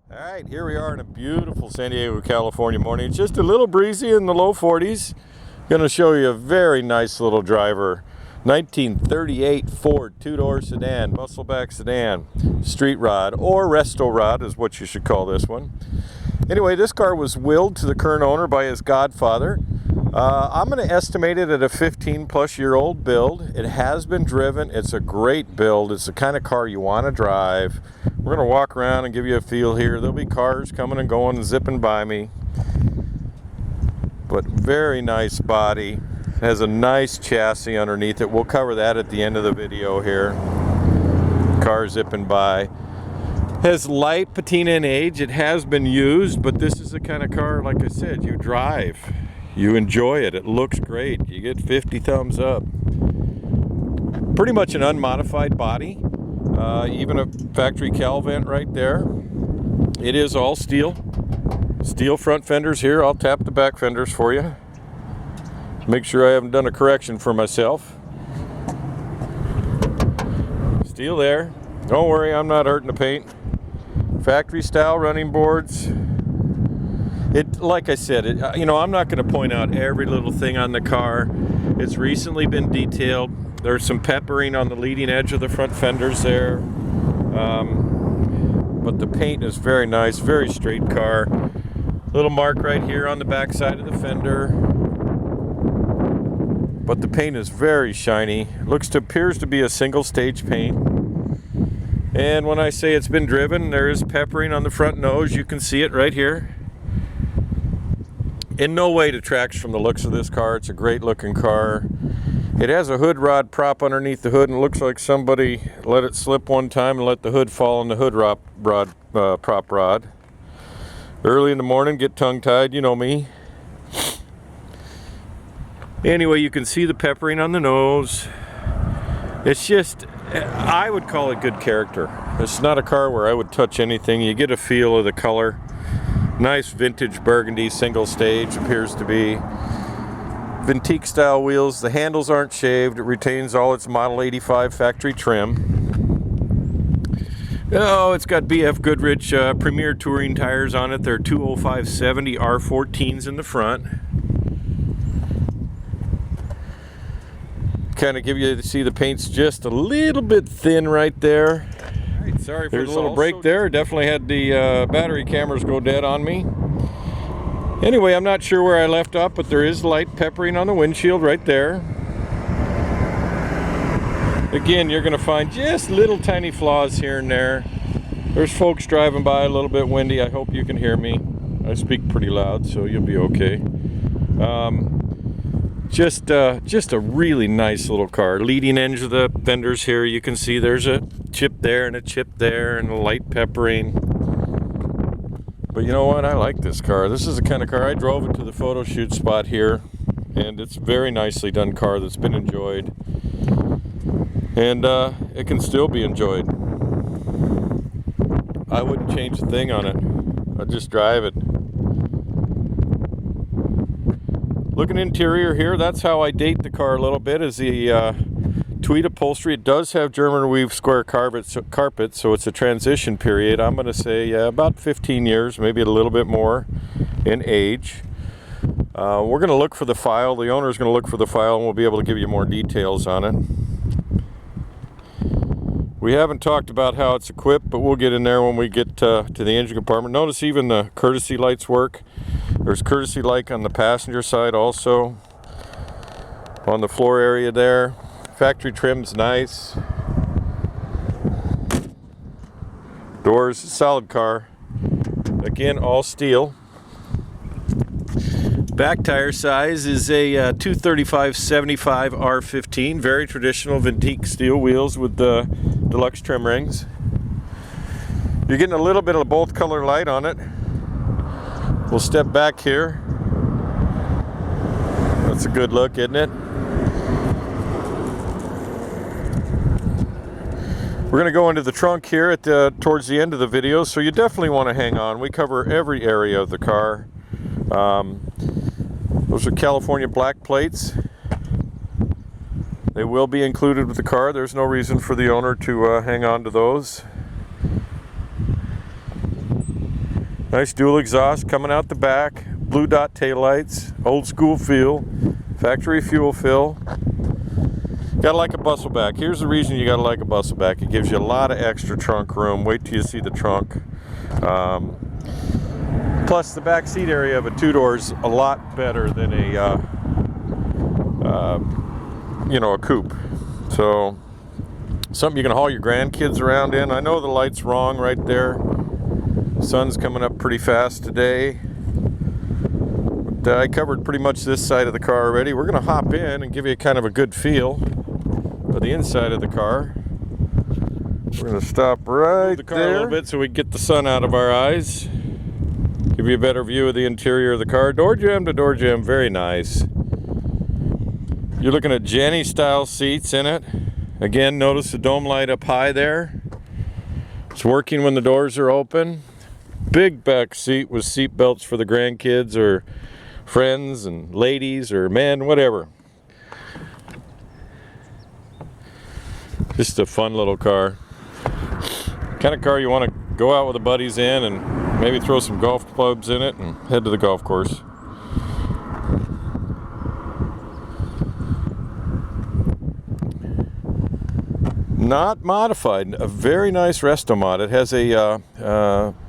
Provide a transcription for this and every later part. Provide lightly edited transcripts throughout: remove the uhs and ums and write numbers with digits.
All right, here we are in a beautiful San Diego, California morning. It's just a little breezy in the low 40s. Going to show you a very nice little driver. 1938 Ford two-door sedan, Bustle-Back sedan, street rod, or Resto rod is what you should call this one. Anyway, this car was willed to the current owner by his godfather. I'm going to estimate it at a 15-plus-year-old build. It has been driven. It's a great build. It's the kind of car you want to drive. We're going to walk around and give you a feel here. There'll be cars coming and going, zipping by me. But very nice body. Has a nice chassis underneath it. We'll cover that at the end of the video here. Car zipping by. Has light patina and age. It has been used, but this is the kind of car, like I said, you drive. You enjoy it. It looks great. You get 50 thumbs up. Pretty much an unmodified body. Even a factory cowl vent right there. It is all steel. Steel front fenders here. I'll tap the back fenders for you. Make sure I haven't done a correction for myself. Steel there. Don't worry, I'm not hurting the paint. Factory style running boards. It, like I said, I'm not going to point out every little thing on the car. It's recently been detailed. There's some peppering on the leading edge of the front fenders there. But the paint is very nice, very straight car. Little mark right here on the back side of the fender. But the paint is very shiny. Appears to be a single stage paint. And when I say it's been driven, there is peppering on the front nose. You can see it right here. In no way detracts from the looks of this car. It's a great looking car. It has a hood rod prop underneath the hood, and it looks like somebody let it slip one time and let the hood fall on the hood prop rod. Early in the morning, get tongue-tied, you know me. Anyway, you can see the peppering on the nose. It's just, I would call it good character. It's not a car where I would touch anything. You get a feel of the color. Nice vintage burgundy single stage, appears to be. Vintique style wheels. The handles aren't shaved. It retains all its Model 85 factory trim. Oh, it's got BF Goodrich Premier Touring tires on it. They're 205/70 R14s in the front. Kind of give you to see the paint's just a little bit thin right there. Right, sorry for There's a little break there. Definitely had the battery cameras go dead on me. Anyway, I'm not sure where I left off, but there is light peppering on the windshield right there. Again, you're going to find just little tiny flaws here and there. There's folks driving by, a little bit windy. I hope you can hear me. I speak pretty loud, so you'll be okay. Just a really nice little car. Leading edge of the fenders here, you can see there's a chip there and a chip there and a light peppering. But you know what? I like this car. This is the kind of car, I drove it to the photo shoot spot here, and it's a very nicely done car that's been enjoyed. And it can still be enjoyed. I wouldn't change a thing on it. I'd just drive it. Looking interior here, that's how I date the car a little bit, is the tweed upholstery. It does have German weave square carpet, so it's a transition period. I'm going to say about 15 years, maybe a little bit more in age. We're going to look for the file. The owner's going to look for the file, and we'll be able to give you more details on it. We haven't talked about how it's equipped, but we'll get in there when we get to the engine compartment. Notice even the courtesy lights work. There's courtesy light on the passenger side also. On the floor area there. Factory trim's nice. Doors, solid car. Again, all steel. Back tire size is a 235/75 R15. Very traditional Vintique steel wheels with the deluxe trim rings. You're getting a little bit of both color light on it. We'll step back here. That's a good look, isn't it? We're going to go into the trunk here at towards the end of the video, so you definitely want to hang on. We cover every area of the car. Those are California black plates. They will be included with the car. There's no reason for the owner to hang on to those. Nice dual exhaust coming out the back. Blue dot taillights. Old school feel. Factory fuel fill. Gotta like a Bustle-Back. Here's the reason you gotta like a Bustle-Back. It gives you a lot of extra trunk room. Wait till you see the trunk. Plus the back seat area of a two-door is a lot better than a a coupe. So something you can haul your grandkids around in. I know the light's wrong right there. Sun's coming up pretty fast today. But I covered pretty much this side of the car already. We're gonna hop in and give you kind of a good feel of the inside of the car. We're gonna stop right there. Move the car a little bit so we get the sun out of our eyes. Give you a better view of the interior of the car. Door jamb to door jamb, very nice. You're looking at Jenny style seats in it. Again, notice the dome light up high there. It's working when the doors are open. Big back seat with seat belts for the grandkids or friends and ladies or men, whatever. Just a fun little car. Kind of car you want to go out with the buddies in and maybe throw some golf clubs in it and head to the golf course. Not modified, a very nice Resto mod. It has a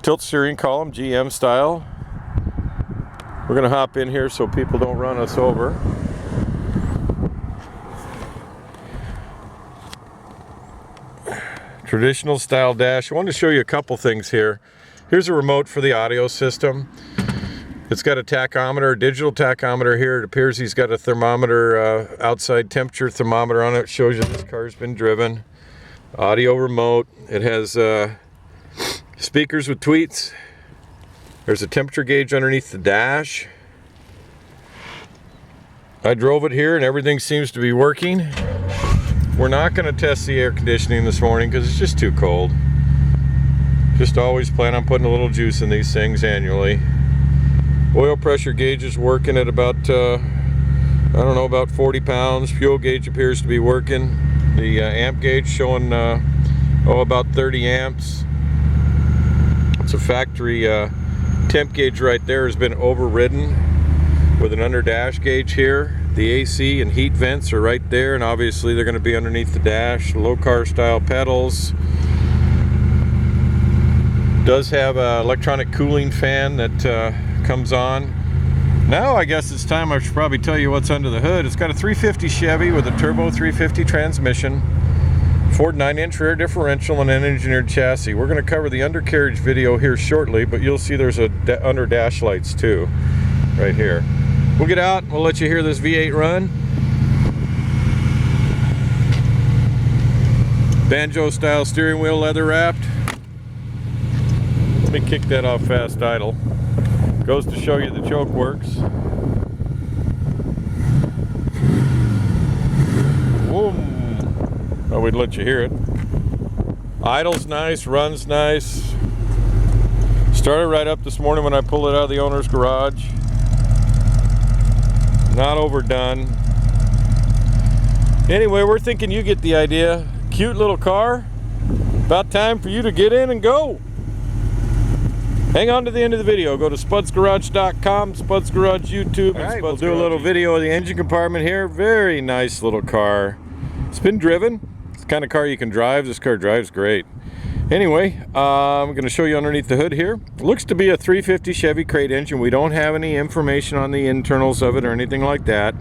tilt steering column, GM style. We're gonna hop in here so people don't run us over. Traditional style dash. I wanted to show you a couple things here. Here's a remote for the audio system. It's got a tachometer, a digital tachometer here. It appears he's got a thermometer, outside temperature thermometer on it. It shows you this car's been driven. Audio remote. It has speakers with tweets. There's a temperature gauge underneath the dash. I drove it here and everything seems to be working. We're not going to test the air conditioning this morning because it's just too cold. Just always plan on putting a little juice in these things annually. Oil pressure gauge is working at about, I don't know, about 40 pounds. Fuel gauge appears to be working. The amp gauge showing, about 30 amps. It's a factory temp gauge right there has been overridden with an under dash gauge here. The AC and heat vents are right there, and obviously they're going to be underneath the dash. Low car style pedals. Does have an electronic cooling fan that comes on. Now I guess it's time I should probably tell you what's under the hood. It's got a 350 Chevy with a turbo 350 transmission, Ford 9-inch rear differential, and an engineered chassis. We're going to cover the undercarriage video here shortly, but you'll see there's a under dash lights too, right here. We'll get out and we'll let you hear this V8 run. Banjo style steering wheel, leather wrapped. Let me kick that off fast idle. Goes to show you the choke works. Whoom. Oh, we'd let you hear it. Idle's nice, runs nice. Started right up this morning when I pulled it out of the owner's garage. Not overdone. Anyway, we're thinking you get the idea. Cute little car. About time for you to get in and go. Hang on to the end of the video. Go to spudsgarage.com, Spuds Garage YouTube. All right, we'll do a little video of the engine compartment here. Very nice little car. It's been driven. It's the kind of car you can drive. This car drives great. Anyway, I'm going to show you underneath the hood here. It looks to be a 350 Chevy crate engine. We don't have any information on the internals of it or anything like that.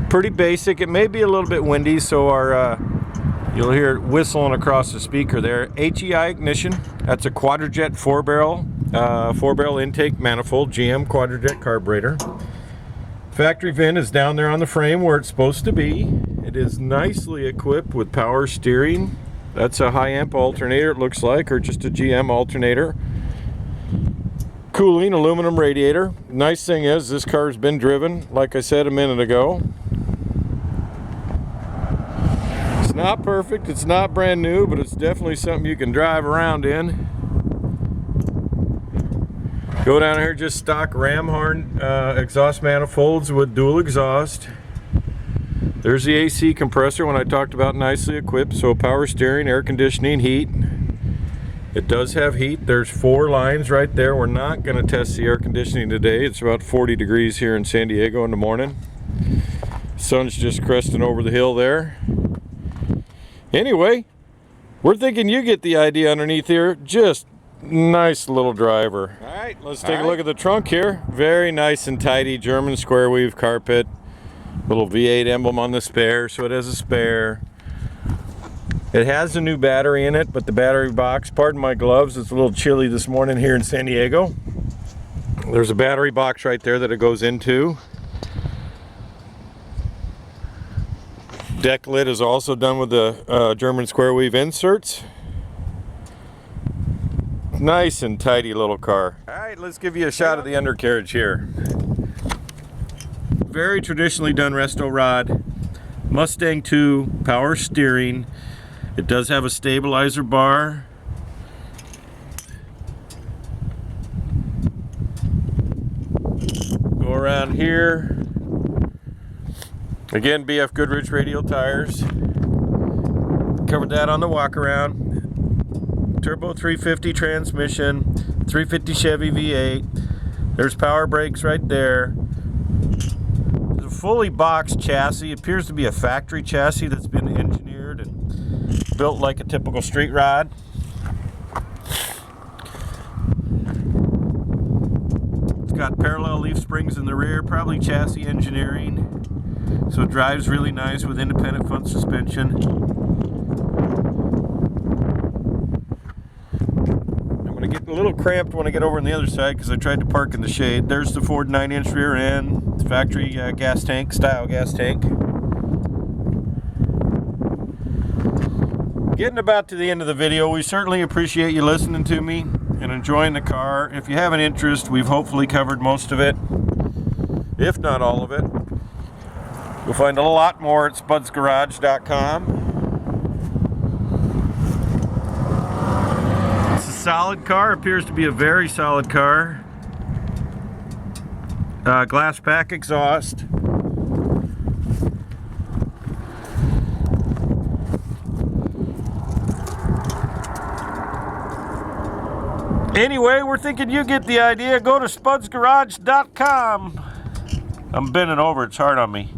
Pretty basic. It may be a little bit windy, so you'll hear it whistling across the speaker there. HEI ignition. That's a Quadrajet 4-barrel intake manifold, GM Quadrajet carburetor. Factory VIN is down there on the frame where it's supposed to be. It is nicely equipped with power steering. That's a high amp alternator, it looks like, or just a GM alternator. Cooling, aluminum radiator. Nice thing is, this car's been driven, like I said a minute ago. It's not perfect, it's not brand new, but it's definitely something you can drive around in. Go down here, just stock ram horn exhaust manifolds with dual exhaust. There's the AC compressor when I talked about nicely equipped, so power steering, air conditioning, heat. It does have heat. There's 4 lines right there. We're not going to test the air conditioning today. It's about 40 degrees here in San Diego in the morning. Sun's just cresting over the hill there. Anyway, we're thinking you get the idea underneath here. Just nice little driver. All right, let's take a look at the trunk here. Very nice and tidy German square weave carpet. Little V8 emblem on the spare, so it has a spare. It has a new battery in it, but the battery box, pardon my gloves, it's a little chilly this morning here in San Diego. There's a battery box right there that it goes into. Deck lid is also done with the German square weave inserts. Nice and tidy little car. All right, let's give you a shot of the undercarriage here. Very traditionally done Resto rod. Mustang 2, power steering. It does have a stabilizer bar. Go around here. Again, BF Goodrich radial tires. Covered that on the walk around. Turbo 350 transmission, 350 Chevy V8. There's power brakes right there. It's a fully boxed chassis. It appears to be a factory chassis that's been engineered and built like a typical street rod. It's got parallel leaf springs in the rear, probably chassis engineering. So it drives really nice with independent front suspension. I'm going to get a little cramped when I get over on the other side because I tried to park in the shade. There's the Ford 9-inch rear end, factory gas tank, style gas tank. Getting about to the end of the video, we certainly appreciate you listening to me and enjoying the car. If you have an interest, we've hopefully covered most of it, if not all of it. You'll find a lot more at spudsgarage.com. It's a solid car, appears to be a very solid car. Glass pack exhaust. Anyway, we're thinking you get the idea. Go to spudsgarage.com. I'm bending over, it's hard on me.